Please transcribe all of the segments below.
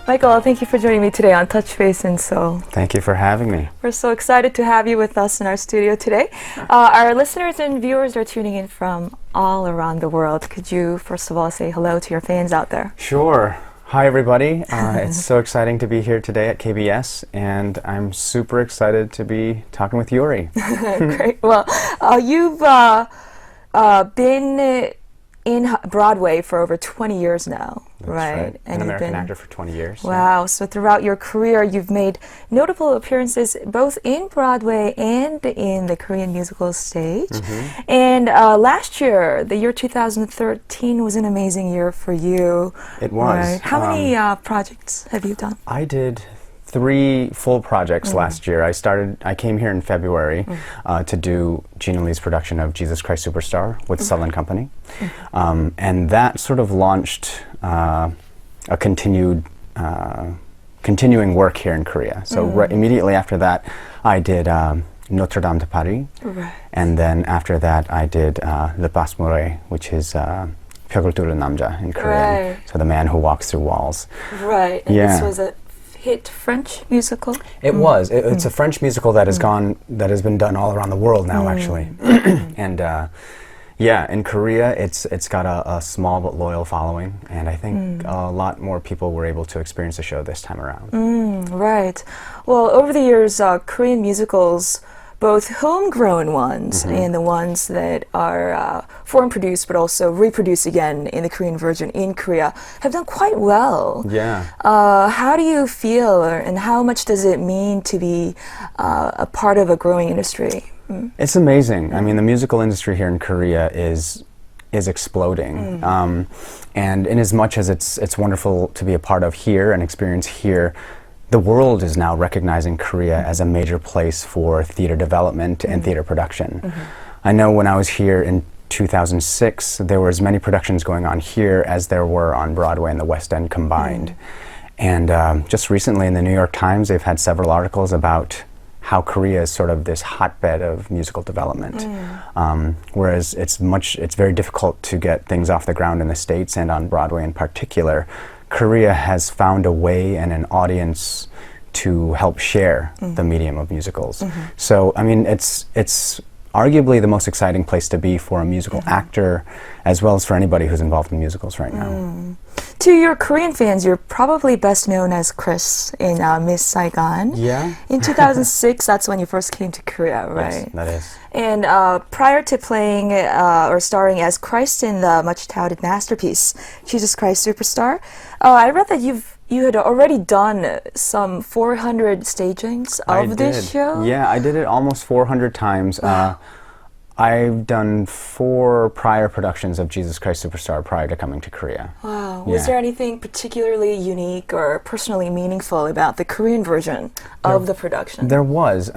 Michael, thank you for joining me today on Touch Base in Seoul. Thank you for having me. We're so excited to have you with us in our studio today. Our listeners and viewers are tuning in from all around the world. Could you, first of all, say hello to your fans out there? Sure. Hi, everybody. It's so exciting to be here today at KBS, and I'm super excited to be talking with Yuri. Great. Well, you've been in Broadway for over 20 years now, That's right. And An American actor for 20 years. Wow. So throughout your career, you've made notable appearances both in Broadway and in the Korean musical stage. And last year, the year 2013, was an amazing year for you. It was. Right? How many projects have you done? I did 3 full projects last year. I came here in February to do Gina Lee's production of Jesus Christ Superstar with Sullen Company. And that sort of launched a continuing work here in Korea. So immediately after that, I did Notre Dame de Paris. Right. And then after that, I did Le Passemoire, which is 벽을 뚫는 남자 in Korean. Right. So the man who walks through walls. Right. And Yeah. this was a hit French musical? It was. It's a French musical that has been done all around the world now, actually. And yeah, in Korea, it's got a small but loyal following, and I think a lot more people were able to experience the show this time around. Right. Well, over the years, Korean musicals, both homegrown ones and the ones that are foreign produced but also reproduced again in the Korean version in Korea, have done quite well. Yeah. How do you feel, and how much does it mean to be a part of a growing industry? It's amazing. I mean, the musical industry here in Korea is exploding. And in as much as it's wonderful to be a part of here and experience here, the world is now recognizing Korea as a major place for theater development and theater production. I know when I was here in 2006, there were as many productions going on here as there were on Broadway and the West End combined. And just recently in the New York Times, they've had several articles about how Korea is sort of this hotbed of musical development. Whereas it's very difficult to get things off the ground in the States and on Broadway in particular. Korea has found a way and an audience to help share the medium of musicals. So, I mean, it's arguably the most exciting place to be for a musical actor, as well as for anybody who's involved in musicals right now. To your Korean fans, you're probably best known as Chris in Miss Saigon. Yeah. In 2006, that's when you first came to Korea, right? Yes, that is. And prior to playing or starring as Christ in the much-touted masterpiece, Jesus Christ Superstar, I read that you had already done some 400 stagings of this show? Yeah, I did it almost 400 times. I've done 4 prior productions of Jesus Christ Superstar prior to coming to Korea. Wow. Yeah. Was there anything particularly unique or personally meaningful about the Korean version of the production? There was.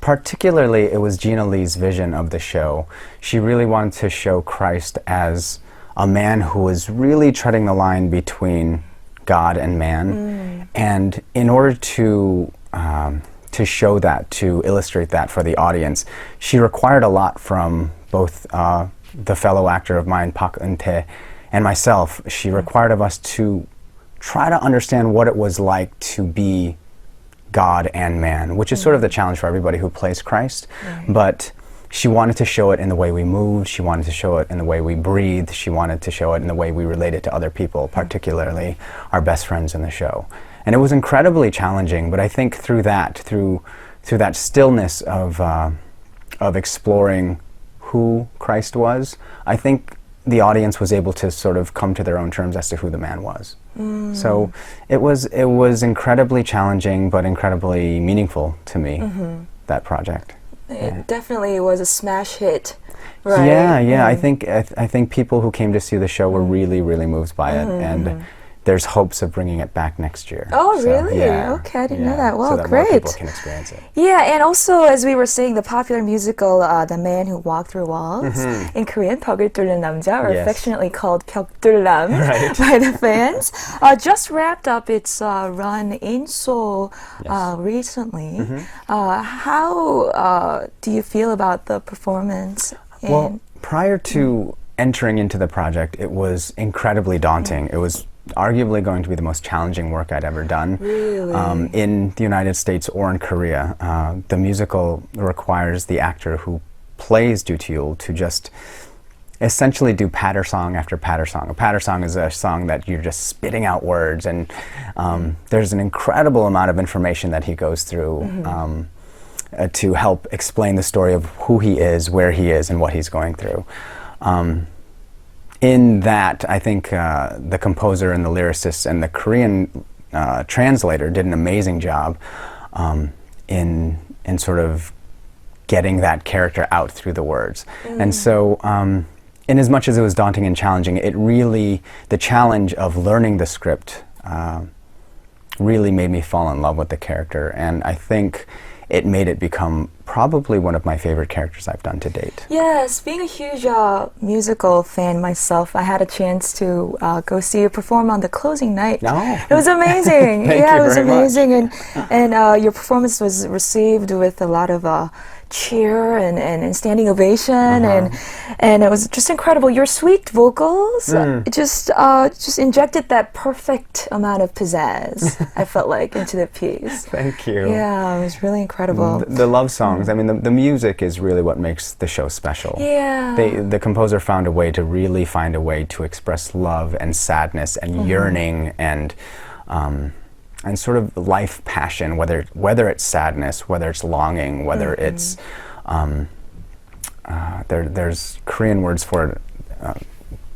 Particularly, it was Gina Lee's vision of the show. She really wanted to show Christ as a man who was really treading the line between God and man. And in order to show that, to illustrate that for the audience, she required a lot from both the fellow actor of mine, Park Eun-tae, and myself. She required of us to try to understand what it was like to be God and man, which is sort of the challenge for everybody who plays Christ. But she wanted to show it in the way we moved, she wanted to show it in the way we breathed, she wanted to show it in the way we related to other people, particularly our best friends in the show. And it was incredibly challenging, but I think through that stillness of exploring who Christ was, I think the audience was able to sort of come to their own terms as to who the man was. So it was incredibly challenging, but incredibly meaningful to me, that project. It definitely was a smash hit, right? Yeah. I think people who came to see the show were really, really moved by it, and there's hopes of bringing it back next year. Oh, So, really? yeah, Okay, I didn't know that. Well, so that great. more people can experience it. Yeah, and also, as we were saying, the popular musical The Man Who Walked Through Walls, in Korean, 벽을 뚫는 남자, or Yes. affectionately called 벽뚫남 Right. by the fans, just wrapped up its run in Seoul recently. How do you feel about the performance? Well, prior to entering into the project, it was incredibly daunting. It was arguably going to be the most challenging work I'd ever done. Really? In the United States or in Korea. The musical requires the actor who plays Dutiul to just essentially do patter song after patter song. A patter song is a song that you're just spitting out words, and there's an incredible amount of information that he goes through to help explain the story of who he is, where he is, and what he's going through. In that, I think the composer and the lyricist and the Korean translator did an amazing job in sort of getting that character out through the words. And so, in as much as it was daunting and challenging, the challenge of learning the script really made me fall in love with the character, and I think it made it become probably one of my favorite characters I've done to date. Yes, being a huge musical fan myself, I had a chance to go see you perform on the closing night. Oh. It was amazing. Thank yeah, you it was very amazing, and your performance was received with a lot of cheer and standing ovation, and it was just incredible. Your sweet vocals just injected that perfect amount of pizzazz, I felt like, into the piece. Thank you. Yeah, it was really incredible. The love songs, I mean, the music is really what makes the show special. Yeah. The composer found a way to express love and sadness and yearning and sort of life passion, whether it's sadness, whether it's longing, whether it's there's Korean words for it,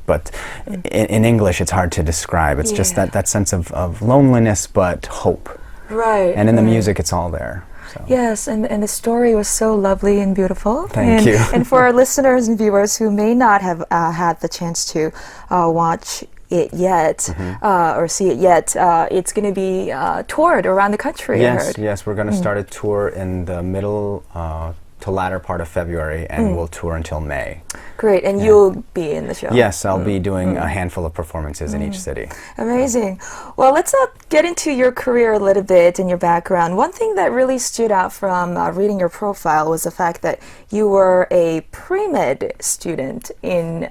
but in English it's hard to describe. It's just that sense of loneliness but hope. Right. And in the music it's all there. So. Yes, and the story was so lovely and beautiful. Thank you. And for our listeners and viewers who may not have had the chance to watch it yet or see it yet, it's going to be toured around the country. Yes, we're going to start a tour in the middle to latter part of February, and we'll tour until May. Great, and you'll be in the show. Yes, I'll be doing a handful of performances in each city. Amazing. Well, let's get into your career a little bit and your background. One thing that really stood out from reading your profile was the fact that you were a pre-med student in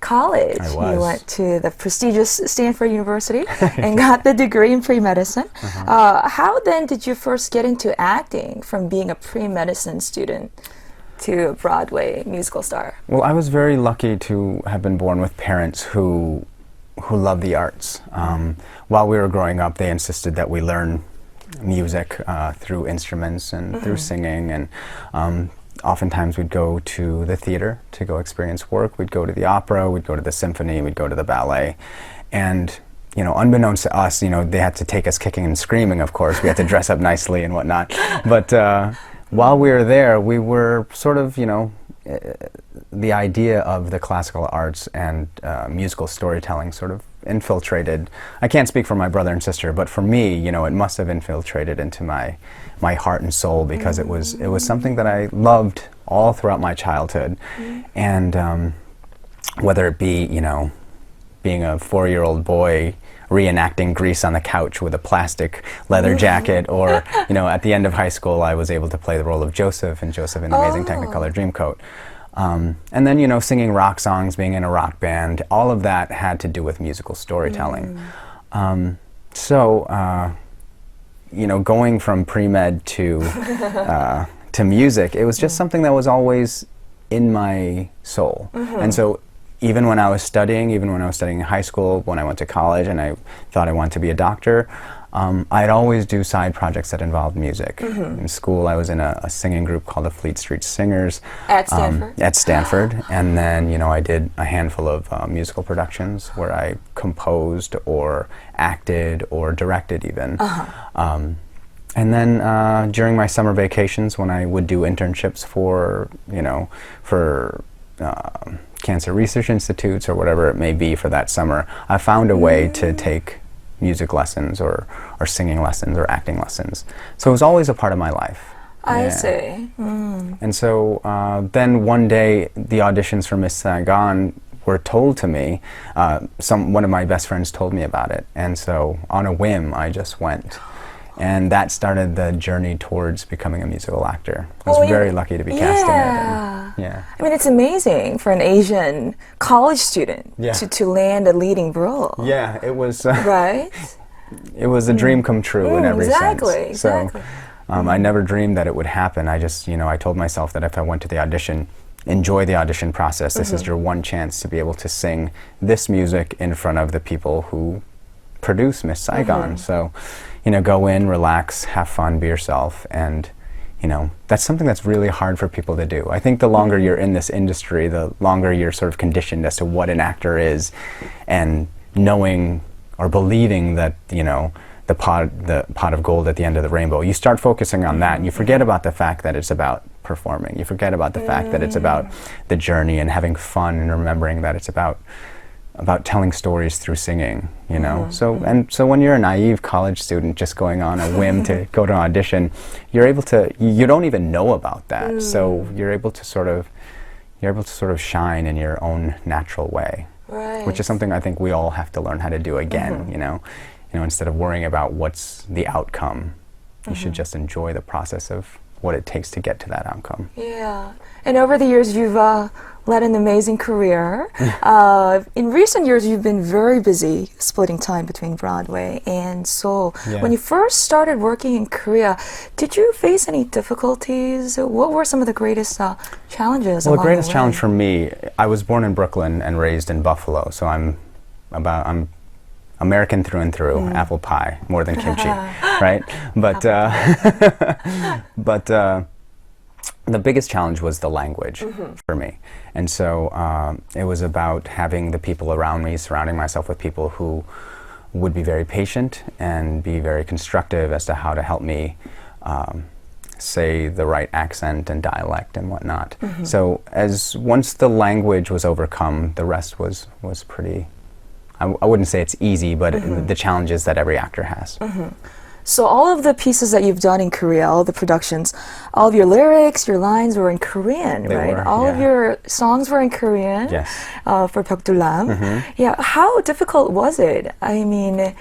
college. I was. You went to the prestigious Stanford University and got the degree in pre-medicine. How then did you first get into acting from being a pre-medicine student to a Broadway musical star? Well, I was very lucky to have been born with parents who love the arts. While we were growing up, they insisted that we learn music through instruments and through singing, and oftentimes we'd go to the theater to go experience work. We'd go to the opera, we'd go to the symphony, we'd go to the ballet. And, unbeknownst to us, they had to take us kicking and screaming, of course. We had to dress up nicely and whatnot. But while we were there, we were sort of, the idea of the classical arts and musical storytelling sort of infiltrated. I can't speak for my brother and sister, but for me, it must have infiltrated into my heart and soul, because it was something that I loved all throughout my childhood. And whether it be, being a 4-year-old boy reenacting Grease on the couch with a plastic leather jacket, or at the end of high school I was able to play the role of Joseph in the Amazing Technicolor Dreamcoat. And then, singing rock songs, being in a rock band, all of that had to do with musical storytelling. Going from pre-med to music, it was just something that was always in my soul. And so even when I was studying in high school, when I went to college and I thought I wanted to be a doctor, I'd always do side projects that involved music. In school, I was in a singing group called the Fleet Street Singers. At Stanford? At Stanford. And then, I did a handful of musical productions where I composed or acted or directed even. And then during my summer vacations, when I would do internships for cancer research institutes or whatever it may be for that summer, I found a way to take music lessons or singing lessons or acting lessons. So it was always a part of my life. I see. And so then one day the auditions for Miss Saigon were told to me. One of my best friends told me about it, and so on a whim I just went. And that started the journey towards becoming a musical actor. I was very lucky to be cast in it. Yeah. I mean, it's amazing for an Asian college student to land a leading role. Yeah, it was. Right? It was a dream come true in every sense. Exactly. I never dreamed that it would happen. I just, I told myself that if I went to the audition, enjoy the audition process. This is your one chance to be able to sing this music in front of the people who produce Miss Saigon. So, go in, relax, have fun, be yourself, and that's something that's really hard for people to do. I think the longer you're in this industry, the longer you're sort of conditioned as to what an actor is, and knowing or believing that, the pot of gold at the end of the rainbow. You start focusing on that, and you forget about the fact that it's about performing. You forget about the fact that it's about the journey and having fun, and remembering that it's about telling stories through singing, So when you're a naive college student just going on a whim to go to an audition, you don't even know about that. So you're able to sort of shine in your own natural way. Right. Which is something I think we all have to learn how to do again, instead of worrying about what's the outcome, you should just enjoy the process of what it takes to get to that outcome. Yeah. And over the years, you've led an amazing career. In recent years, you've been very busy splitting time between Broadway and Seoul. Yeah. When you first started working in Korea, did you face any difficulties? What were some of the greatest challenges? Well, the greatest challenge for me, I was born in Brooklyn and raised in Buffalo, so I'm American through and through, apple pie, more than kimchi, right? But the biggest challenge was the language for me. And so it was about having the people around me, surrounding myself with people who would be very patient and be very constructive as to how to help me say the right accent and dialect and whatnot. So once the language was overcome, the rest was pretty, I wouldn't say it's easy, but the challenges that every actor has. So all of the pieces that you've done in Korea, all the productions, all of your lyrics, your lines were in Korean, They right? were, All of your songs were in Korean. Yes. For Pyeokdulam. Yeah. How difficult was it? I mean,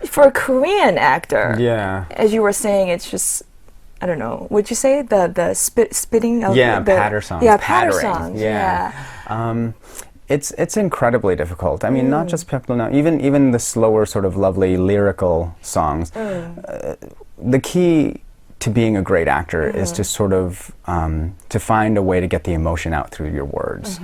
for a Korean actor, as you were saying, it's just, I don't know. Would you say the spitting of the patter songs. Yeah, pattering. patter songs. Yeah. It's incredibly difficult. I mean, not just Pyeokdulam, even the slower, sort of lovely lyrical songs. The key to being a great actor is to sort of to find a way to get the emotion out through your words,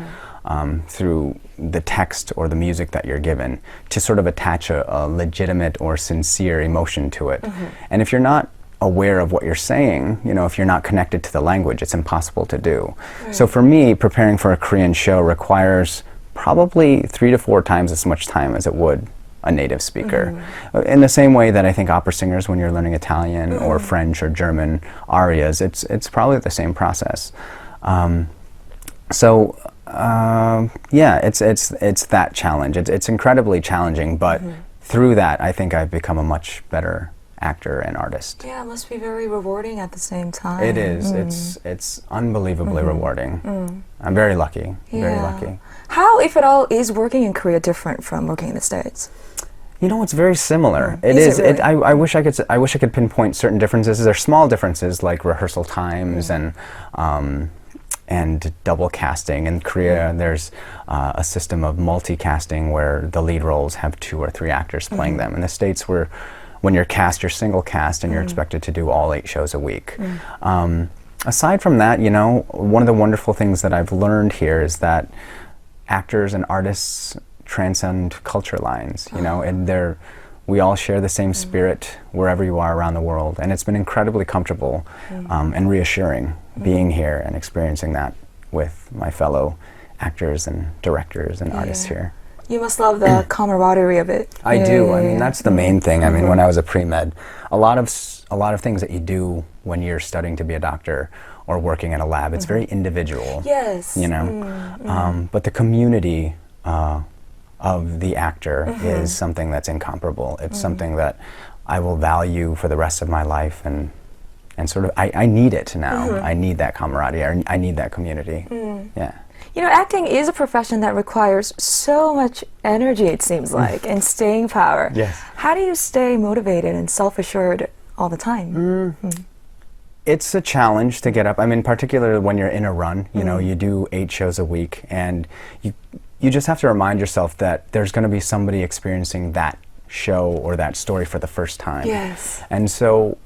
through the text or the music that you're given, to sort of attach a legitimate or sincere emotion to it. And if you're not aware of what you're saying, if you're not connected to the language, it's impossible to do. So for me, preparing for a Korean show requires probably 3 to 4 times as much time as it would a native speaker. In the same way that I think opera singers, when you're learning Italian or French or German arias, it's probably the same process. It's that challenge. It's incredibly challenging, but through that, I think I've become a much better actor and artist. Yeah, it must be very rewarding at the same time. It is. It's unbelievably rewarding. I'm very lucky. Very lucky. How, if at all, is working in Korea different from working in the States? It's very similar. It Is it really? I wish I could pinpoint certain differences. There are small differences like rehearsal times and double casting. In Korea, there's a system of multicasting where the lead roles have 2 or 3 actors playing them. In the States, when you're cast, you're single cast and you're expected to do all 8 shows a week. Aside from that, one of the wonderful things that I've learned here is that actors and artists transcend culture lines, and we all share the same spirit wherever you are around the world. And it's been incredibly comfortable and reassuring being here and experiencing that with my fellow actors and directors and artists here. You must love the camaraderie of it. I do. I mean, that's the main thing. I mean, when I was a pre-med, a lot of things that you do when you're studying to be a doctor or working in a lab, it's very individual. Yes. But the community of the actor is something that's incomparable. It's something that I will value for the rest of my life, and sort of I need it now. I need that camaraderie. I need that community. Yeah. Acting is a profession that requires so much energy, it seems like, and staying power. Yes. How do you stay motivated and self-assured all the time? It's a challenge to get up. I mean, particularly when you're in a run, you know, you do 8 shows a week, and you just have to remind yourself that there's going to be somebody experiencing that show or that story for the first time. Yes. And so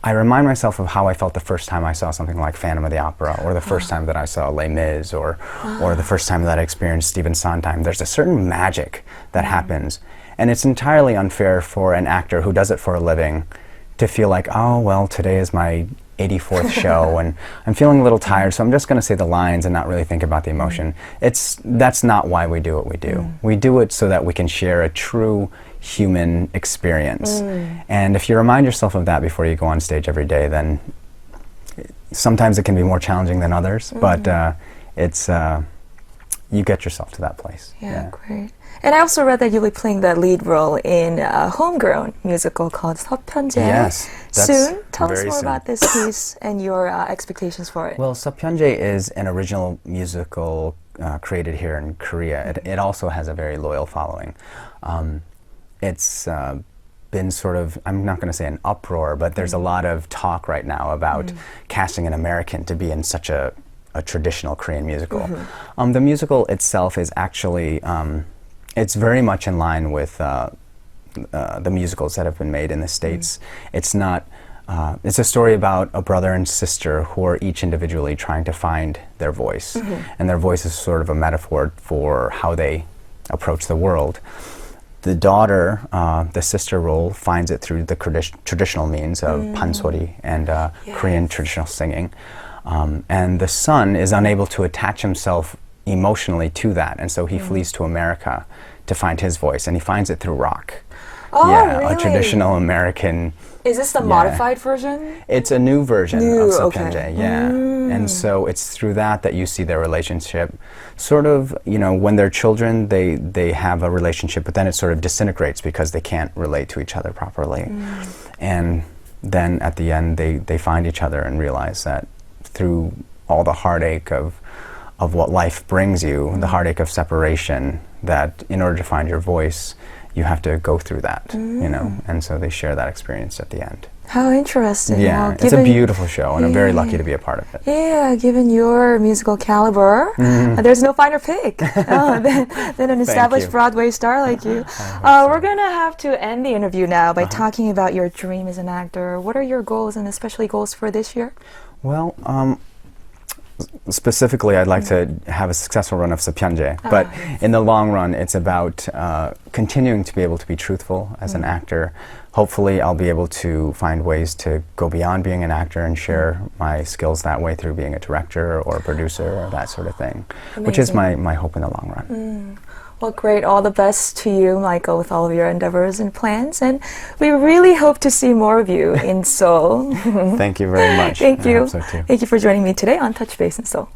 I remind myself of how I felt the first time I saw something like Phantom of the Opera, or the first time that I saw Les Mis, or the first time that I experienced Stephen Sondheim. There's a certain magic that happens, and it's entirely unfair for an actor who does it for a living to feel like, oh, well, today is my 84th show and I'm feeling a little tired, so I'm just going to say the lines and not really think about the emotion. That's not why we do what we do. We do it so that we can share a true human experience. And if you remind yourself of that before you go on stage every day, then sometimes it can be more challenging than others, but it's you get yourself to that place. Yeah, great. And I also read that you'll be playing the lead role in a homegrown musical called Sapuyunje. Yes. Soon. Tell us very more soon. about this piece and your expectations for it. Well, Sapuyunje is an original musical created here in Korea. It also has a very loyal following. It's been sort of, I'm not going to say an uproar, but there's a lot of talk right now about casting an American to be in such a traditional Korean musical. The musical itself is actually, it's very much in line with the musicals that have been made in the States. It's not, it's a story about a brother and sister who are each individually trying to find their voice. And their voice is sort of a metaphor for how they approach the world. The daughter, the sister role, finds it through the traditional means of pansori and Korean traditional singing. And the son is unable to attach himself emotionally to that, and so he flees to America to find his voice, and he finds it through rock. Oh, yeah, really? a traditional American. Is this the modified version? It's a new version of Sapuyunje, okay. yeah. And so it's through that you see their relationship. Sort of, you know, when they're children, they have a relationship, but then it sort of disintegrates because they can't relate to each other properly. And then at the end, they find each other and realize that through all the heartache of what life brings you, the heartache of separation, that in order to find your voice, you have to go through that, you know, and so they share that experience at the end. How interesting. Yeah, Well, it's a beautiful show, and I'm very lucky to be a part of it. Yeah, given your musical caliber, there's no finer pick than an established you. Broadway star like you. We're going to have to end the interview now by talking about your dream as an actor. What are your goals, and especially goals for this year? Well, specifically, I'd like to have a successful run of Sapuyunje, but in the long run, it's about continuing to be able to be truthful as an actor. Hopefully, I'll be able to find ways to go beyond being an actor and share my skills that way through being a director or a producer or that sort of thing, which is my hope in the long run. Well, great. All the best to you, Michael, with all of your endeavors and plans. And we really hope to see more of you in Seoul. Thank you very much. Thank I you. hope so too. Thank you for joining me today on Touch Base in Seoul.